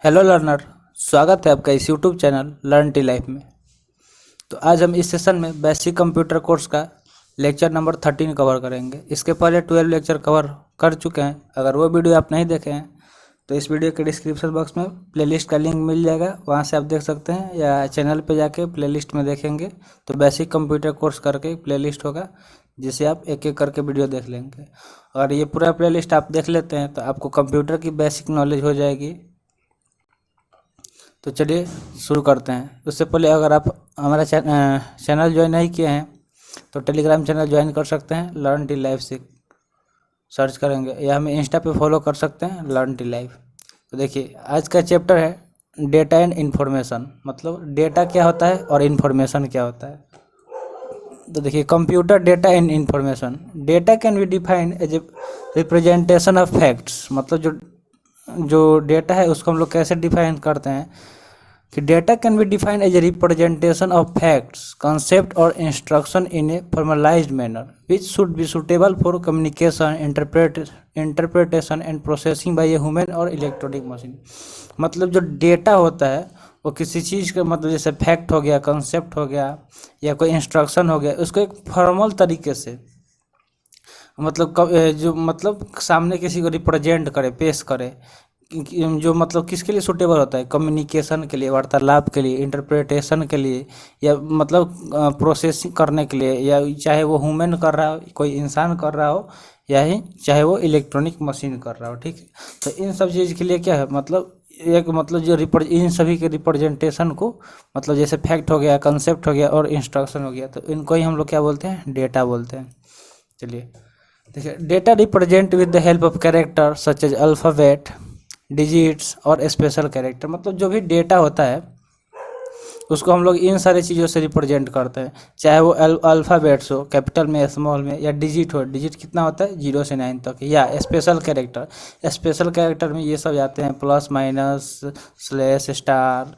Hello learner, स्वागत है आपका इस YouTube channel learn tea life में। तो आज हम इस सेशन में बेसिक कंप्यूटर कोर्स का लेक्चर नंबर 13 कवर करेंगे। इसके पहले 12 लेक्चर कवर कर चुके हैं। अगर वो वीडियो आप नहीं देखे हैं तो इस वीडियो के डिस्क्रिप्शन बॉक्स में प्लेलिस्ट का लिंक मिल जाएगा, वहाँ से आप देख सकते हैं, या चैनल पे जाके प्लेलिस्ट में देखेंगे तो बेसिक कंप्यूटर कोर्स करके प्लेलिस्ट होगा, जिसे आप एक एक करके वीडियो देख लेंगे। अगर ये पूरा प्लेलिस्ट आप देख लेते हैं तो आपको कंप्यूटर की बेसिक नॉलेज हो जाएगी। तो चलिए शुरू करते हैं। उससे पहले अगर आप हमारा चैनल ज्वाइन नहीं किए हैं तो टेलीग्राम चैनल ज्वाइन कर सकते हैं, लर्न टी लाइफ से सर्च करेंगे, या हमें इंस्टा पे फॉलो कर सकते हैं, लर्न टी लाइफ। तो देखिए आज का चैप्टर है डेटा एंड इन्फॉर्मेशन, मतलब डेटा क्या होता है और इन्फॉर्मेशन क्या होता है। तो देखिए computer data and information. Data can be defined as a representation of facts, मतलब जो डेटा है उसको हम लोग कैसे डिफाइन करते हैं कि data can be defined as a representation of facts, concept और instruction in a formalised manner which should be suitable for communication, interpretation and processing by a human और इलेक्ट्रॉनिक मशीन। मतलब जो डेटा होता है वो किसी चीज़ का, मतलब जैसे फैक्ट हो गया, कंसेप्ट हो गया, या कोई इंस्ट्रक्शन हो गया, उसको एक फॉर्मल तरीके से, मतलब सामने किसी को रिप्रेजेंट करे, पेश करे, जो मतलब किसके लिए सूटेबल होता है, कम्युनिकेशन के लिए, वार्तालाप के लिए, इंटरप्रिटेशन के लिए, या मतलब प्रोसेसिंग करने के लिए, या चाहे वो ह्यूमन कर रहा हो, कोई इंसान कर रहा हो, या ही चाहे वो इलेक्ट्रॉनिक मशीन कर रहा हो। ठीक है, तो इन सब चीज़ के लिए क्या है, मतलब एक, मतलब इन सभी के रिप्रेजेंटेशन को, मतलब जैसे फैक्ट हो गया, कंसेप्ट हो गया और इंस्ट्रक्शन हो गया, तो इनको ही हम लोग क्या बोलते हैं, डेटा बोलते हैं। चलिए देखिए, data represent with the help of character such as alphabet, digits और स्पेशल कैरेक्टर। मतलब जो भी डेटा होता है उसको हम लोग इन सारी चीज़ों से रिप्रेजेंट करते हैं, चाहे वो अल्फ़ाबेट्स हो, कैपिटल में, स्मॉल में, या डिजिट हो, डिजिट कितना होता है 0 से 9 तक, या स्पेशल कैरेक्टर। स्पेशल कैरेक्टर में ये सब जाते हैं, प्लस, माइनस, स्लैश, स्टार,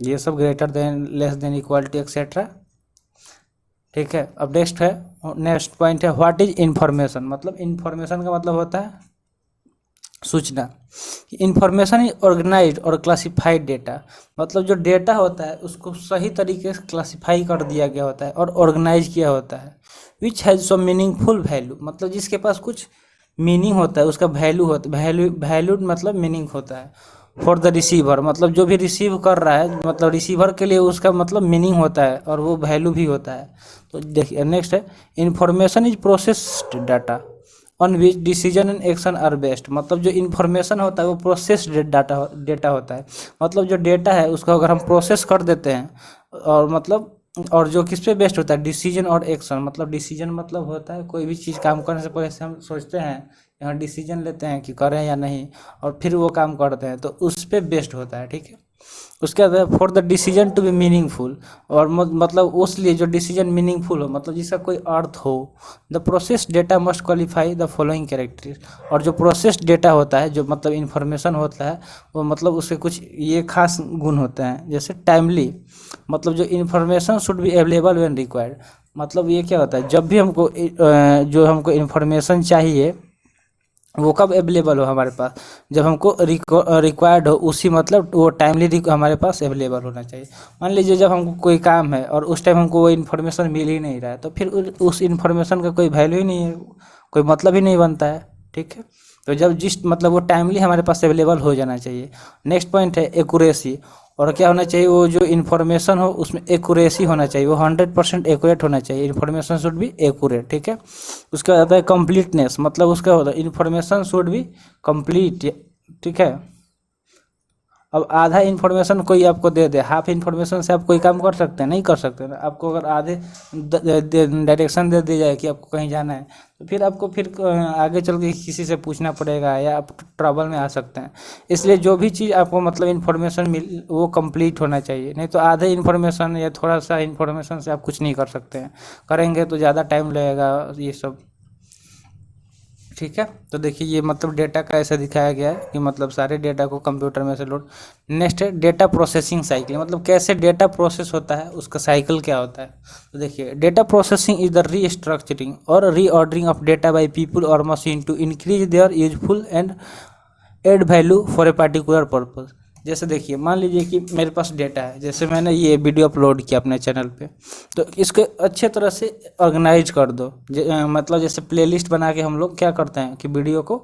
ये सब, greater than, less than, equality, etcetera. ठीक है, अब नेक्स्ट पॉइंट है व्हाट इज इन्फॉर्मेशन। मतलब इन्फॉर्मेशन का मतलब होता है सूचना। इन्फॉर्मेशन इज ऑर्गेनाइज्ड और क्लासिफाइड डेटा। मतलब जो डेटा होता है उसको सही तरीके से क्लासिफाई कर दिया गया होता है और ऑर्गेनाइज किया होता है। Which has some meaningful value, मतलब जिसके पास कुछ मीनिंग होता है, उसका वैल्यू होता है, वैल्यू मतलब मीनिंग होता है। फॉर द रिसीवर, मतलब जो भी रिसीव कर रहा है, मतलब रिसीवर के लिए उसका मतलब मीनिंग होता है और वो वैल्यू भी होता है। तो देखिए नेक्स्ट है information is processed data on which decision and action are based. मतलब जो इन्फॉर्मेशन होता है वो प्रोसेस्ड डेटा होता है। मतलब जो डेटा है उसको अगर हम प्रोसेस कर देते हैं, और मतलब और जो किस पे बेस्ड होता है, डिसीजन और एक्शन। मतलब डिसीजन मतलब होता है कोई भी चीज़ काम करने से पहले से हम सोचते हैं, यहाँ डिसीजन लेते हैं कि करें या नहीं, और फिर वो काम करते हैं, तो उस पर बेस्ड होता है। ठीक है, उसके बाद for the decision to be meaningful, और मतलब उस लिए जो डिसीजन मीनिंगफुल हो, मतलब जिसका कोई अर्थ हो, the process data must qualify the following characteristics. और जो प्रोसेस डेटा होता है, जो मतलब इन्फॉर्मेशन होता है, वो मतलब उसके कुछ ये खास गुण होते हैं, जैसे टाइमली, मतलब जो information should be available when required. मतलब ये क्या होता है, जब भी हमको जो हमको इन्फॉर्मेशन चाहिए वो कब अवेलेबल हो हमारे पास, जब हमको रिक्वायर्ड हो, उसी मतलब वो टाइमली हमारे पास अवेलेबल होना चाहिए। मान लीजिए जब हमको कोई काम है और उस टाइम हमको वो इन्फॉर्मेशन मिल ही नहीं रहा है, तो फिर उस इन्फॉर्मेशन का कोई वैल्यू ही नहीं है, कोई मतलब ही नहीं बनता है। ठीक है, तो जब जिस मतलब वो टाइमली हमारे पास अवेलेबल हो जाना चाहिए। नेक्स्ट पॉइंट है एक्यूरेसी। और क्या होना चाहिए, वो जो इन्फॉर्मेशन हो उसमें एक्यूरेसी होना चाहिए, वो 100% एक्यूरेट होना चाहिए। Information should be accurate. ठीक है, उसके बाद आता है कंप्लीटनेस। मतलब उसका होता है इन्फॉर्मेशन शुड बी कंप्लीट। ठीक है, अब आधा इन्फॉर्मेशन कोई आपको दे दे, हाफ इन्फॉर्मेशन से आप कोई काम कर सकते हैं, नहीं कर सकते ना। आपको अगर आधे डायरेक्शन दे दी जाए कि आपको कहीं जाना है, तो फिर आपको आगे चल के किसी से पूछना पड़ेगा, या आप ट्रबल में आ सकते हैं। इसलिए जो भी चीज़ आपको मतलब इन्फॉर्मेशन मिल, वो कंप्लीट होना चाहिए, नहीं तो आधे इन्फॉर्मेशन या थोड़ा सा इन्फॉर्मेशन से आप कुछ नहीं कर सकते हैं। करेंगे तो ज़्यादा टाइम लगेगा ये सब। ठीक है, तो देखिए ये मतलब डेटा का ऐसा दिखाया गया है कि मतलब सारे डेटा को कंप्यूटर में से लोड। नेक्स्ट है डेटा प्रोसेसिंग साइकिल। मतलब कैसे डेटा प्रोसेस होता है, उसका साइकिल क्या होता है। तो देखिए data processing is the restructuring और reordering of data by people और machine to increase their useful and add value for a particular purpose. जैसे देखिए मान लीजिए कि मेरे पास डेटा है, जैसे मैंने ये वीडियो अपलोड किया अपने चैनल पे, तो इसको अच्छे तरह से ऑर्गेनाइज कर दो। मतलब जैसे प्लेलिस्ट बना के हम लोग क्या करते हैं कि वीडियो को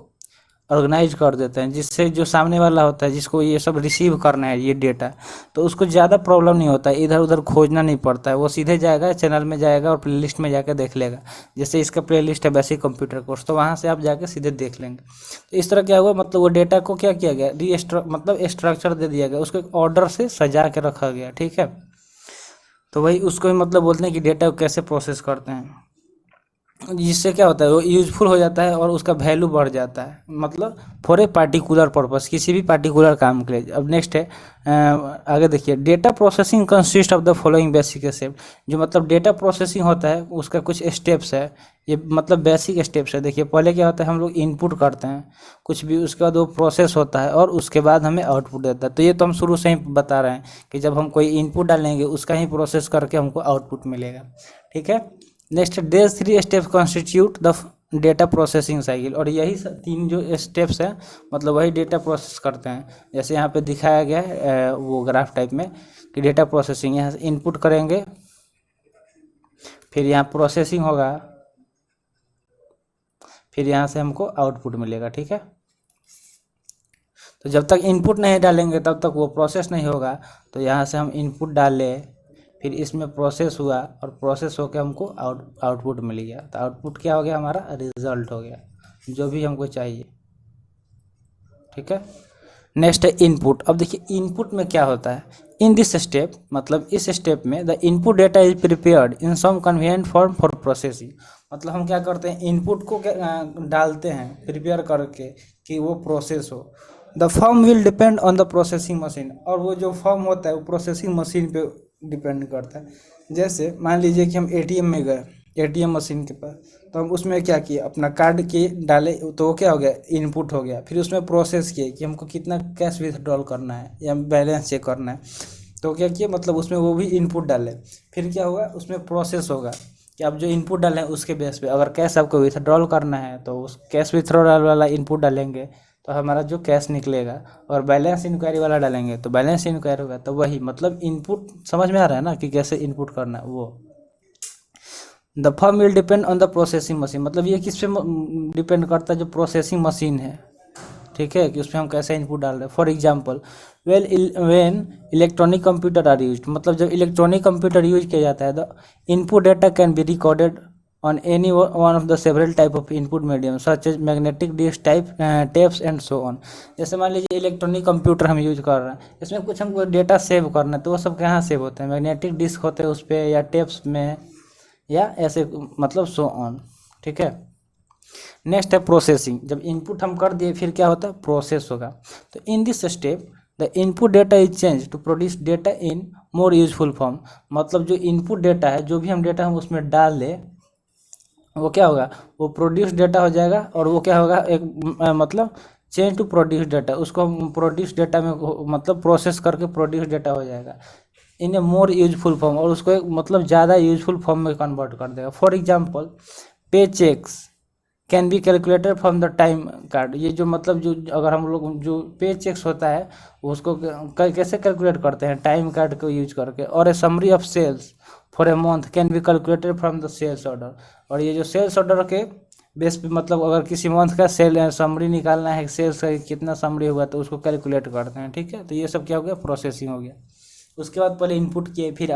ऑर्गेनाइज कर देते हैं, जिससे जो सामने वाला होता है जिसको ये सब रिसीव करना है ये डेटा, तो उसको ज़्यादा प्रॉब्लम नहीं होता है, इधर उधर खोजना नहीं पड़ता है, वो सीधे जाएगा चैनल में जाएगा और प्लेलिस्ट में जाकर देख लेगा। जैसे इसका प्लेलिस्ट है बेसिक कंप्यूटर कोर्स, तो वहाँ से आप जाके सीधे देख लेंगे। तो इस तरह क्या हुआ, मतलब वो डेटा को क्या किया गया, मतलब स्ट्रक्चर दे दिया गया, उसको एक ऑर्डर से सजा के रखा गया। ठीक है, तो वही उसको ही मतलब बोलते हैं कि डेटा को कैसे प्रोसेस करते हैं, जिससे क्या होता है वो यूजफुल हो जाता है और उसका वैल्यू बढ़ जाता है, मतलब फॉर ए पार्टिकुलर पर्पस, किसी भी पार्टिकुलर काम के लिए। अब नेक्स्ट है आगे देखिए, data processing consist of the following basic step. जो मतलब डेटा प्रोसेसिंग होता है उसका कुछ स्टेप्स है, ये मतलब बेसिक स्टेप्स है। देखिए पहले क्या होता है, हम लोग इनपुट करते हैं कुछ भी, उसके बाद वो प्रोसेस होता है और उसके बाद हमें आउटपुट देता है। तो ये तो हम शुरू से ही बता रहे हैं कि जब हम कोई इनपुट डालेंगे उसका ही प्रोसेस करके हमको आउटपुट मिलेगा। ठीक है, next days 3 steps constitute the data processing cycle. और यही 3 जो स्टेप्स हैं मतलब वही डेटा प्रोसेस करते हैं। जैसे यहाँ पे दिखाया गया है वो ग्राफ टाइप में कि डेटा प्रोसेसिंग, यहाँ से इनपुट करेंगे, फिर यहाँ प्रोसेसिंग होगा, फिर यहाँ से हमको आउटपुट मिलेगा। ठीक है, तो जब तक इनपुट नहीं डालेंगे तब तक वो प्रोसेस नहीं होगा। तो यहाँ से हम इनपुट डाले, फिर इसमें प्रोसेस हुआ और प्रोसेस होकर हमको आउटपुट मिल गया। तो आउटपुट क्या हो गया, हमारा रिजल्ट हो गया जो भी हमको चाहिए। ठीक है, नेक्स्ट है इनपुट। अब देखिए इनपुट में क्या होता है, इन दिस स्टेप, मतलब इस स्टेप में the input data is prepared in some convenient form for processing. मतलब हम क्या करते हैं, इनपुट को डालते हैं प्रिपेयर करके कि वो प्रोसेस हो। The form will depend on the processing machine. और वो जो फॉर्म होता है वो प्रोसेसिंग मशीन पे डिपेंड करता है। जैसे मान लीजिए कि हम एटीएम में गए, एटीएम मशीन के पास, तो हम उसमें क्या किए, अपना कार्ड के डाले, तो वो क्या हो गया, इनपुट हो गया। फिर उसमें प्रोसेस किए कि हमको कितना कैश विथड्रॉल करना है या बैलेंस चेक करना है, तो क्या किए, मतलब उसमें वो भी इनपुट डाले। फिर क्या होगा, उसमें प्रोसेस होगा कि आप जो इनपुट डालें उसके बेस पे अगर कैश आपको विथड्रॉल करना है तो उस कैश विथड्रॉल वाला इनपुट डालेंगे तो हमारा जो कैश निकलेगा, और बैलेंस इंक्वायरी वाला डालेंगे तो बैलेंस इंक्वायरी होगा। तो वही मतलब इनपुट समझ में आ रहा है ना कि कैसे इनपुट करना है वो। The form will depend on the processing machine, मतलब ये किस पे डिपेंड करता है, जो प्रोसेसिंग मशीन है। ठीक है, कि उसमें हम कैसे इनपुट डाल रहे हैं। For example when electronic computer are used, मतलब जब इलेक्ट्रॉनिक कंप्यूटर यूज किया जाता है, the input data can be recorded on any one of the several type of input medium such as magnetic disk type tapes and so on। जैसे मान लीजिए electronic computer हम use कर रहे हैं, इसमें कुछ हमको डेटा सेव करना है, तो वो सब कहाँ सेव होते हैं, मैग्नेटिक डिस्क होते हैं उस पर, या टेप्स में, या ऐसे मतलब सो ऑन। ठीक है, नेक्स्ट है प्रोसेसिंग। जब इनपुट हम कर दिए फिर क्या होता है, प्रोसेस होगा। तो in this step the input data is change to produce data in more useful form. मतलब जो इनपुट डेटा है, जो भी हम डेटा हम उसमें डाल ले, वो क्या होगा, वो प्रोड्यूस डेटा हो जाएगा। और वो क्या होगा, एक मतलब चेंज टू प्रोड्यूस डेटा, उसको प्रोड्यूस डेटा में मतलब प्रोसेस करके प्रोड्यूस डेटा हो जाएगा इन ए मोर यूजफुल फॉर्म, और उसको एक मतलब ज़्यादा यूजफुल फॉर्म में कन्वर्ट कर देगा। For example pay cheques can be calculated from the time card. ये जो मतलब जो अगर हम लोग जो पे चेक्स होता है उसको कैसे कैलकुलेट करते हैं, टाइम कार्ड को यूज करके। और a summary of sales for a month can be calculated from the sales order. और ये जो सेल्स ऑर्डर के बेस पे मतलब अगर किसी मंथ का सेल समरी निकालना है, सेल्स का कितना समरी हुआ, तो उसको कैलकुलेट करते हैं। ठीक है, तो ये सब क्या हो गया, प्रोसेसिंग हो गया। उसके बाद पहले इनपुट किए, फिर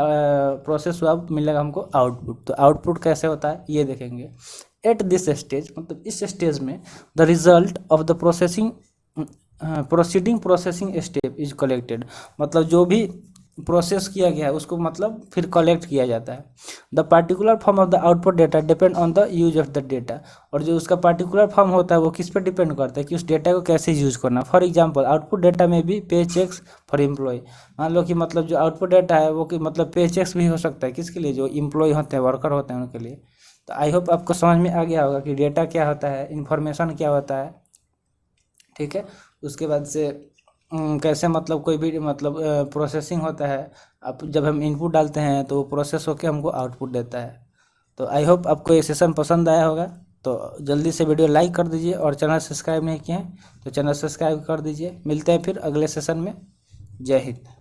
प्रोसेस हुआ, मिलेगा हमको आउटपुट। तो आउटपुट कैसे होता है ये देखेंगे। एट दिस स्टेज, मतलब इस स्टेज में the result of the processing proceeding processing step is collected. मतलब जो भी प्रोसेस किया गया है उसको मतलब फिर कलेक्ट किया जाता है। The particular form of the output data depend on the use of the data. और जो उसका पार्टिकुलर फॉर्म होता है वो किस पर डिपेंड करता है कि उस डेटा को कैसे यूज करना। फॉर एग्जांपल आउटपुट डेटा में भी पे चेक्स फॉर एम्प्लॉय। मान लो कि मतलब जो आउटपुट डेटा है वो कि मतलब पे चेक्स भी हो सकता है, किसके लिए, जो एम्प्लॉय होते हैं, वर्कर होते हैं, उनके लिए। तो आई होप आपको समझ में आ गया होगा कि डेटा क्या होता है, इन्फॉर्मेशन क्या होता है। ठीक है, उसके बाद से कैसे मतलब कोई भी मतलब प्रोसेसिंग होता है। अब जब हम इनपुट डालते हैं तो वो प्रोसेस होकर हमको आउटपुट देता है। तो आई होप आपको ये सेशन पसंद आया होगा। तो जल्दी से वीडियो लाइक कर दीजिए और चैनल सब्सक्राइब नहीं किए हैं तो चैनल सब्सक्राइब कर दीजिए। मिलते हैं फिर अगले सेशन में। जय हिंद।